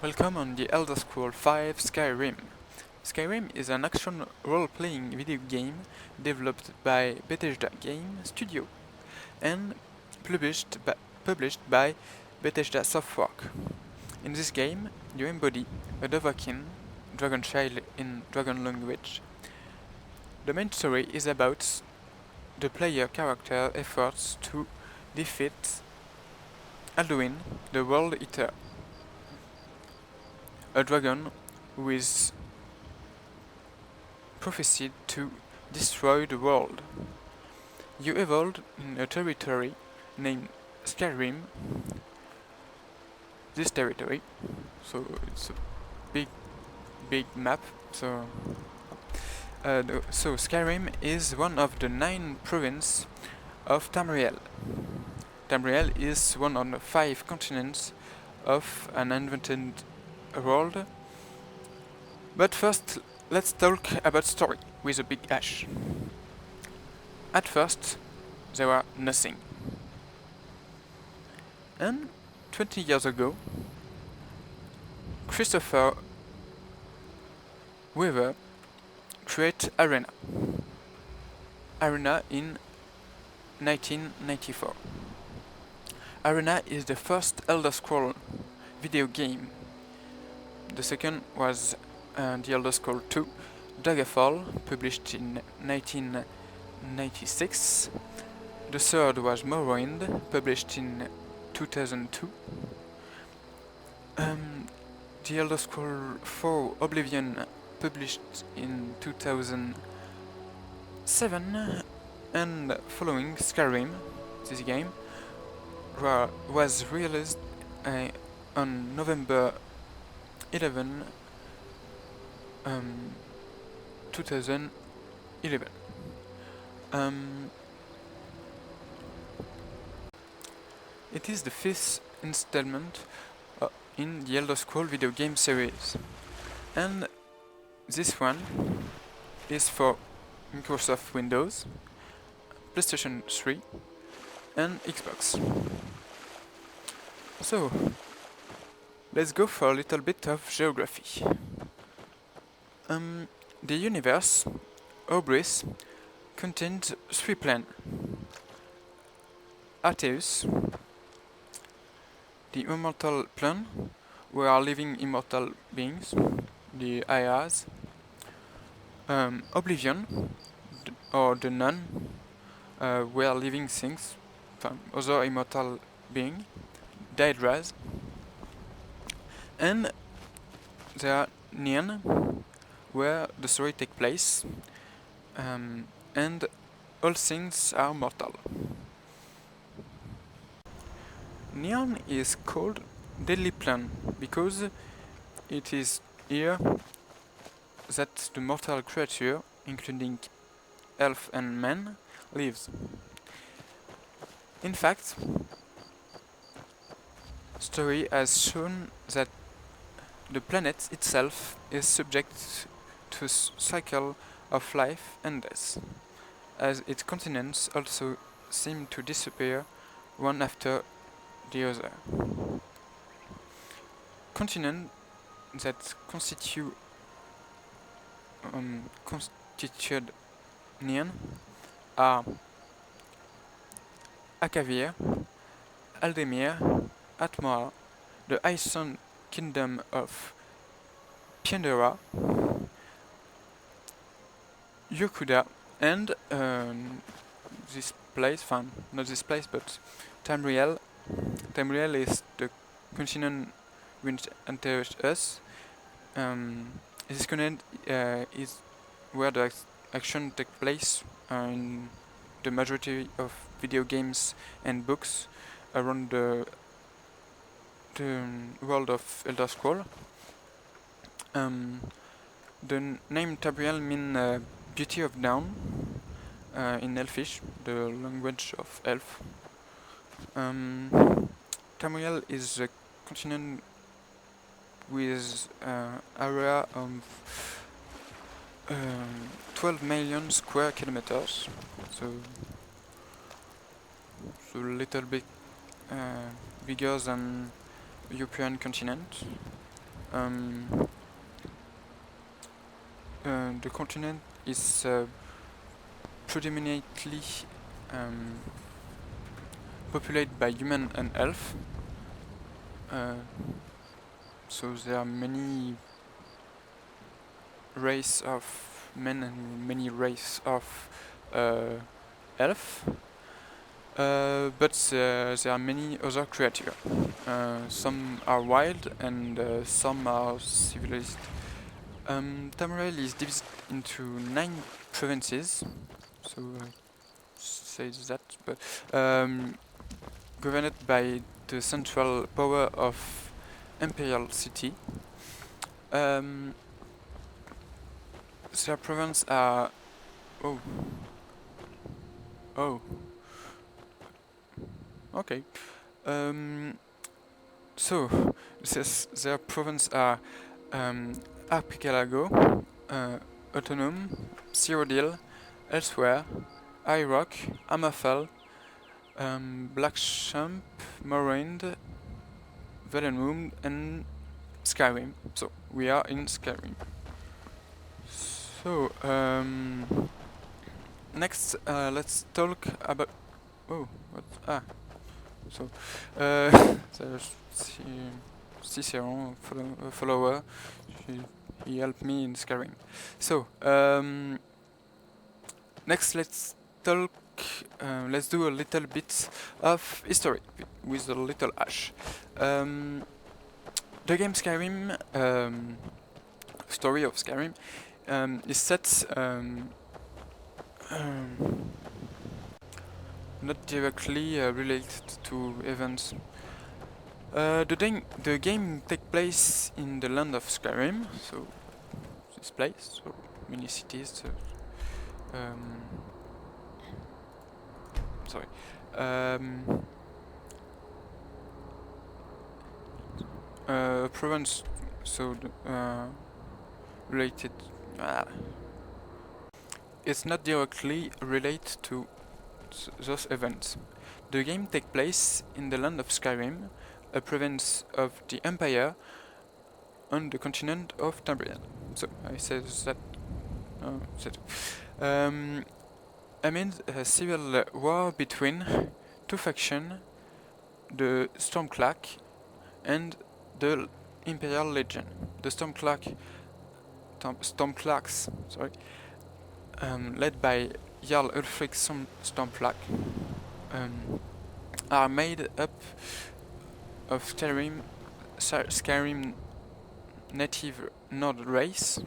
Welcome on the Elder Scrolls V Skyrim. Skyrim is an action role-playing video game developed by Bethesda Game Studio and published by Bethesda Softworks. In this game, you embody a Dovahkiin, dragon child in dragon language. The main story is about the player character efforts to defeat Alduin, the World Eater, a dragon who is prophesied to destroy the world. You evolved in a territory named Skyrim. This territory, so it's a big map. So Skyrim is one of the 9 provinces of Tamriel. Tamriel is one of the 5 continents of an invented world. But first, let's talk about story with a big H. At first, there was nothing. And 20 years ago, Christopher Weaver created Arena. Arena in 1994. Arena is the first Elder Scrolls video game. The second was the Elder Scrolls 2, Daggerfall, published in 1996. The third was Morrowind, published in 2002. The Elder Scrolls 4 Oblivion, published in 2007, and following Skyrim, this game was released on November 11, 2011. It is the 5th installment in the Elder Scrolls video game series, and this one is for Microsoft Windows, PlayStation 3, and Xbox. So, let's go for a little bit of geography. The universe, Obris, contains 3 planets. Arceus, the immortal plane, where are living immortal beings, the Airas. Oblivion, or the Nun, where living things, other immortal beings, Daedras. And there are Nirn, where the story takes place, and all things are mortal. Nirn is called Deadly Plane because it is here that the mortal creature, including elf and man, lives. In fact, story has shown that the planet itself is subject to a cycle of life and death, as its continents also seem to disappear one after the other. Continents that constituted Nirn are Akavir, Aldemir, Atmora, the Iceland Kingdom of Piendera, Yokuda, and this place, not this place, but Tamriel. Tamriel is the continent which enters us. This continent is where the action takes place in the majority of video games and books around the world of Elder Scrolls. The name Tamriel means beauty of dawn in Elfish, the language of elf. Tamriel is a continent with area of 12 million square kilometers, so a little bit bigger than European continent. the continent is predominantly populated by human and elf. So there are many race of men and many race of elf. But there are many other creatures. Some are wild and some are civilized. Tamriel is divided into 9 provinces, so says that, but governed by the central power of Imperial City. Their provinces are okay. So their provinces are Archipelago, Autonome, Cyrodiil, Elsewhere, High Rock, Hammerfell, Blackchamp, Morrowind, Valenmoon, and Skyrim. So we are in Skyrim. So next, let's talk about. Oh, what? Ah, so there's Ciceron, follower. He helped me in Skyrim. So next, let's talk. Let's do a little bit of history with a little H. The game Skyrim, story of Skyrim, is set not directly related to events. The game takes place in the land of Skyrim, so this place, so many cities. Sorry. Province, so related. It's not directly related to those events. The game takes place in the land of Skyrim, a province of the Empire on the continent of Tamriel. So I said that. Amid a civil war between two factions, the Stormcloak and the Imperial Legion. The Stormcloaks, sorry, led by Jarl Ulfric Stormcloak, are made up of Skyrim native Nord race,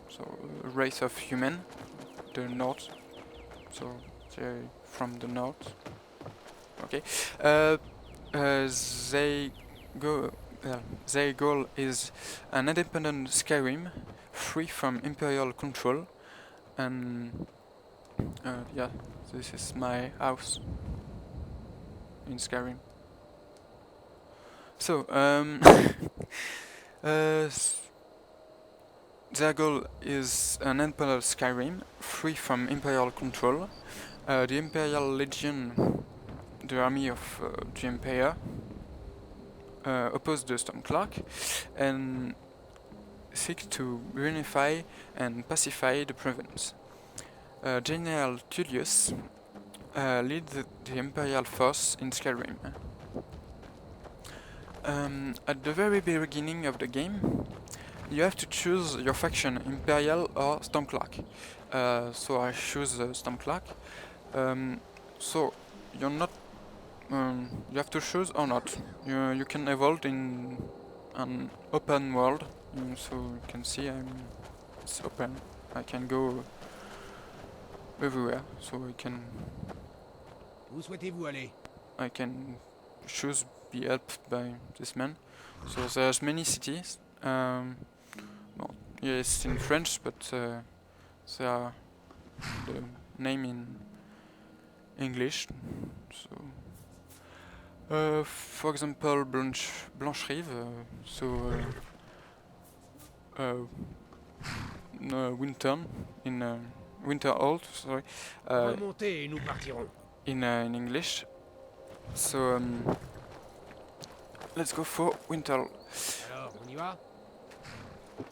so a race of human, the North, so they're from the North. Okay, their goal is an independent Skyrim, free from Imperial control, and yeah, this is my house in Skyrim. So, their goal is an independent Skyrim, free from Imperial control. The Imperial Legion, the army of the Empire, oppose the Stormcloak and seek to reunify and pacify the province. General Tullius leads the Imperial force in Skyrim. At the very beginning of the game, you have to choose your faction, Imperial or Stormcloak. So I choose Stormcloak. So you're not. You have to choose or not. You can evolve in an open world, so you can see it's open. I can go everywhere, so I can. Où souhaitez-vous aller? I can choose be helped by this man. So there's many cities. Well, yeah, it's in French, but there are the name in English. So, for example, Blancherive. So Winter in Winterhold. Sorry. Remontez et nous partirons. In English. So let's go for Winter. Alors, on y va?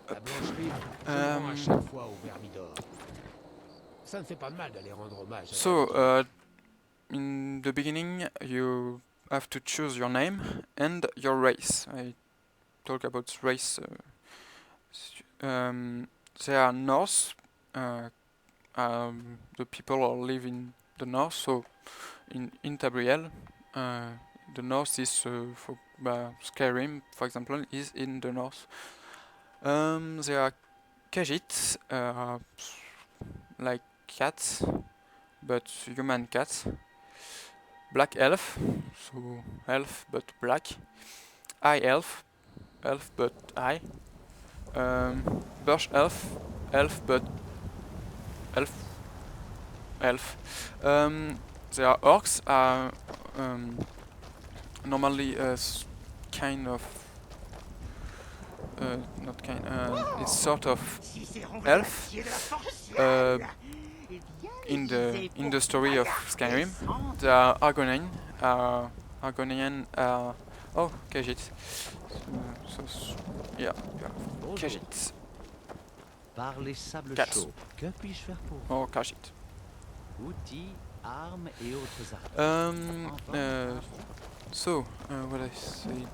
La blancherie, je me rends à chaque fois au Vermidor. Ça ne fait pas de mal d'aller rendre hommage à la So, légende. in the beginning, you have to choose your name and your race. I talk about race. They are Norse. The people who live in the north. So, in Tabriel, the north is for Skyrim, for example, is in the north. There are Khajiit, like cats, but human cats. Black elf, so elf but black. High elf, elf but high. Birch elf, elf but elf, elf. There are orcs, are normally kind of not kind. It's sort of elf. In the story of Skyrim, the Argonian oh Khajiit. Yeah, Bonjour. Khajiit Par les sables Cats. chauds, que puis-je faire pour vous? or Khajiit. Outils, armes et autres articles. So what I say?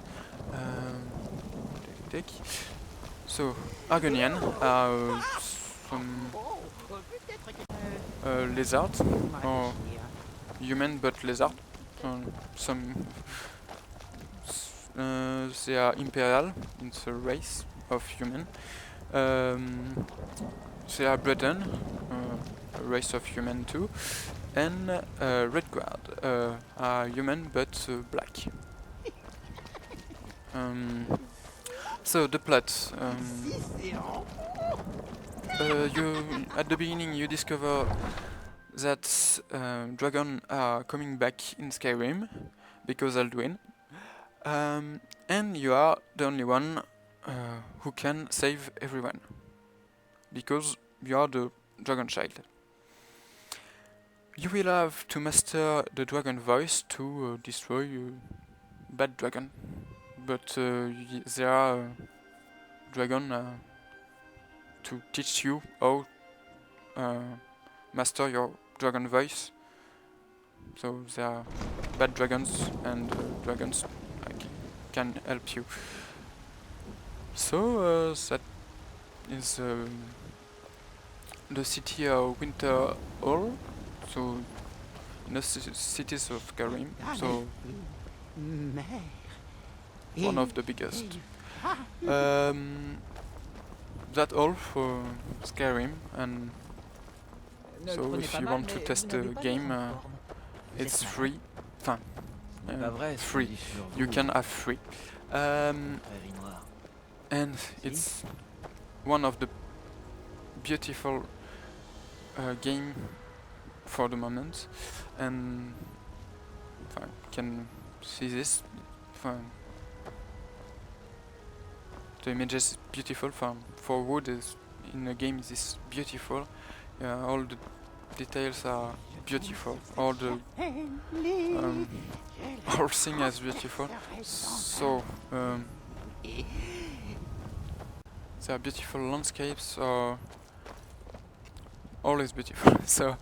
Take. So Argonian are some lizard or human but lizard. Some they are imperial. It's a race of human. They are Breton, a race of human too, and Red Guard are human but black. So the plot. You at the beginning you discover that dragons are coming back in Skyrim because Alduin, and you are the only one who can save everyone because you are the dragon child. You will have to master the dragon voice to destroy bad dragon, but there are dragon to teach you how master your dragon voice. So there are bad dragons and dragons can help you. So that is the city of Winter Hall. So in the cities of Skyrim. So one of the biggest. That all for Skyrim, and so if you want to test the game, it's free. Free. You can have free. And it's one of the beautiful game for the moment, and you can see this. The image is beautiful. For wood is in the game is beautiful. All the details are beautiful. All the whole thing is beautiful. So there are beautiful landscapes. All is beautiful. So